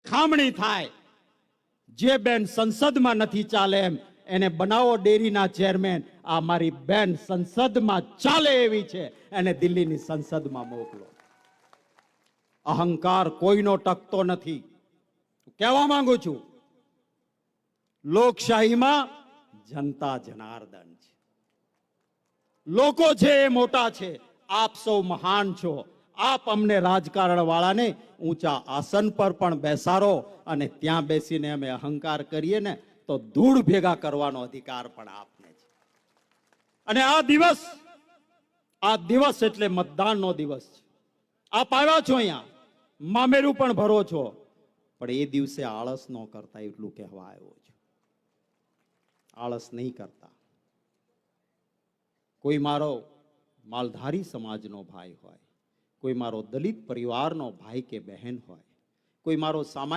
ખામણી થાય. જે બેન સંસદમાં નથી ચાલે એમ એને બનાવો ડેરીના ચેરમેન. આ મારી બેન સંસદમાં ચાલે એવી છે, એને દિલ્હીની સંસદમાં મોકલો. અહંકાર કોઈનો ટકતો નથી. કહેવા માંગુ છું, લોકશાહીમાં જનતા જનાર્દન છે. લોકો છે એ મોટા છે. આપ સૌ મહાન છો. આપ અમને રાજકારણ વાળાને ઊંચા આસન પર પણ બેસાડો અને ત્યાં બેસીને અમે અહંકાર કરીએ ને તો ધૂળ ભેગા કરવાનો અધિકાર પણ આપને છે. અને આ દિવસ એટલે મતદાનનો દિવસ છે. આપ આવ્યા છો અહીંયા, મામેરું પણ ભરો છો, પણ એ દિવસે આળસ ન કરતા એટલું કહેવા આવ્યો છું. આળસ નહીં કરતા. કોઈ મારો માલધારી સમાજનો ભાઈ હોય, કોઈ મારો દલિત પરિવારનો ભાઈ કે બહેન હોય, કોઈ મારો સામાન્ય